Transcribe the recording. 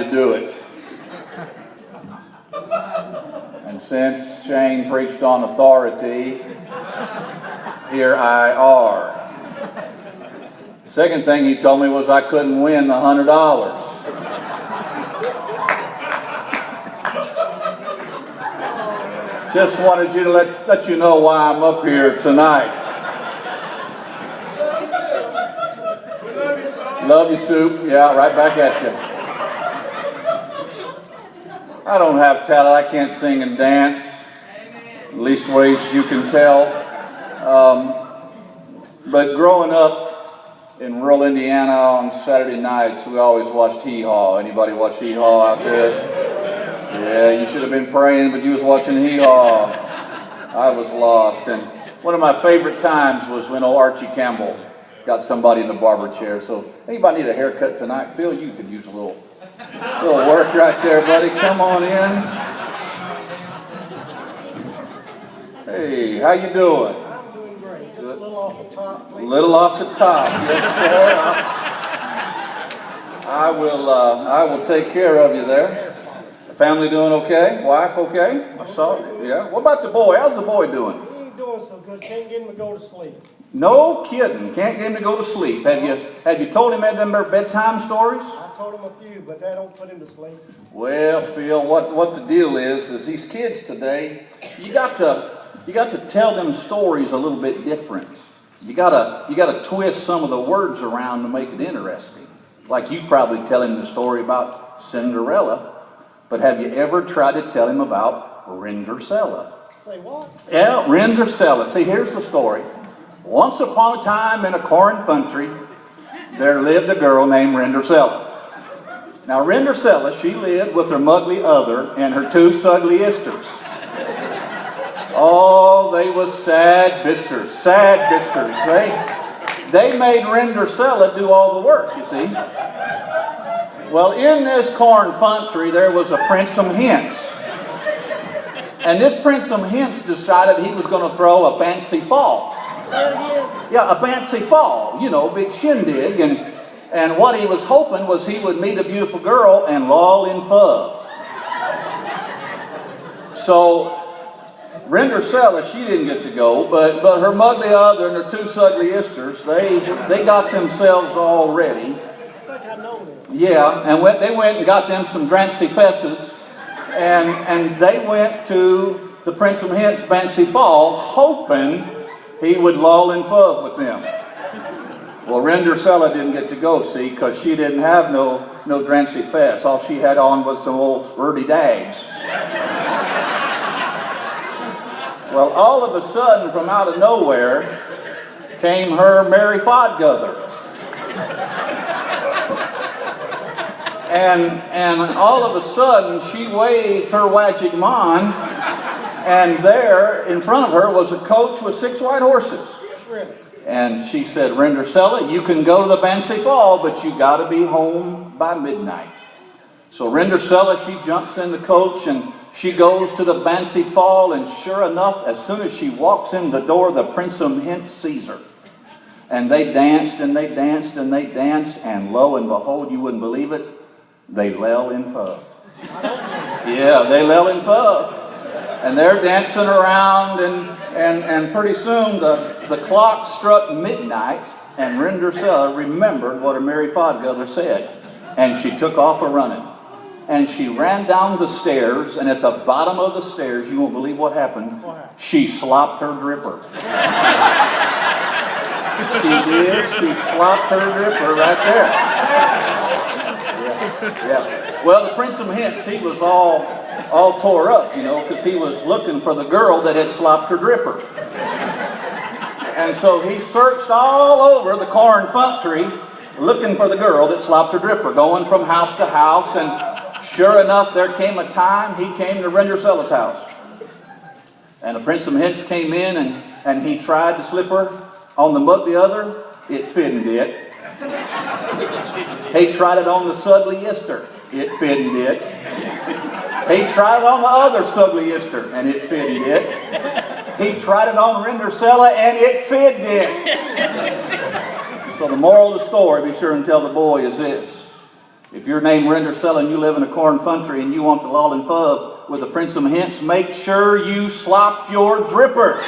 to do it. And since Shane preached on authority, here I are. Second thing he told me was I couldn't win the $100. Just wanted you to let you know why I'm up here tonight. Love you, Soup. Yeah, right back at you. I don't have talent. I can't sing and dance, at least ways you can tell. But growing up in rural Indiana on Saturday nights, we always watched Hee Haw. Anybody watch Hee Haw out there? Yeah, you should have been praying, but you was watching Hee Haw. I was lost. And one of my favorite times was when old Archie Campbell got somebody in the barber chair. So anybody need a haircut tonight? Phil, you could use a little work right there, buddy. Come on in. Hey, how you doing? I'm doing great. Just a little off the top. A little off the top. Yes, sir. I will take care of you there. Family doing okay? Wife okay? I saw it. Yeah. What about the boy? How's the boy doing? He ain't doing so good. Can't get him to go to sleep. No kidding. Can't get him to go to sleep. Have you told him them bedtime stories? I told him a few, but that don't put him to sleep. Well, Phil, what the deal is these kids today, you got to tell them stories a little bit different. You gotta twist some of the words around to make it interesting. Like you probably tell him the story about Cinderella. But have you ever tried to tell him about Rindercella? Say what? Yeah, Rindercella. See, here's the story. Once upon a time in a corn country, there lived a girl named Rindercella. Now, Rindercella, she lived with her muggly other and her two sugly isters. Oh, they was sad bisters. They made Rindercella do all the work, you see. Well, in this corn country, there was a Princem Hens. And this Princem Hens decided he was going to throw a fancy fall. Yeah, a fancy fall, big shindig. And what he was hoping was he would meet a beautiful girl and lull in love. So, Rindercella, she didn't get to go, but her muggly other and her two sugly isters, they got themselves all ready. Yeah, and they went and got them some drancy fesses, and they went to the Princem Hens' fancy fall, hoping he would lull in love with them. Well, Rindercella didn't get to go, see, because she didn't have no drancy fess. All she had on was some old Erdy Dags. Well, all of a sudden, from out of nowhere, came her Mary Fodguther. And all of a sudden, she waved her waggic mon, and there in front of her was a coach with 6 white horses. And she said, Rindercella, you can go to the fancy fall, but you got to be home by midnight. So Rindercella, she jumps in the coach, and she goes to the fancy fall, and sure enough, as soon as she walks in the door, the Princem Hens sees her. And they danced, and they danced, and they danced, and lo and behold, you wouldn't believe it, they lell in love. Yeah, they lell in love. And they're dancing around, and pretty soon the clock struck midnight, and Rindercella remembered what her Mary Fodguther said. And she took off a-running. And she ran down the stairs, and at the bottom of the stairs, you won't believe what happened. She slopped her dripper. She did. She slopped her dripper right there. Yeah. Well, the Princem Hens, he was all tore up, because he was looking for the girl that had slopped her dripper. And so he searched all over the corn country looking for the girl that slopped her dripper, going from house to house, and sure enough, there came a time he came to Rindercella's house. And the Princem Hens came in, and he tried to slip her on the mug the other. It fitted it. He tried it on the sugly ister. It fitted it. He tried it on the other sugly ister, and it fitted it. He tried it on Rindercella, and it fitted it. So the moral of the story, be sure and tell the boy, is this. If you're named Rindercella and you live in a corn country and you want the Lolling Fuzz with the Prince of Hints, make sure you slop your dripper.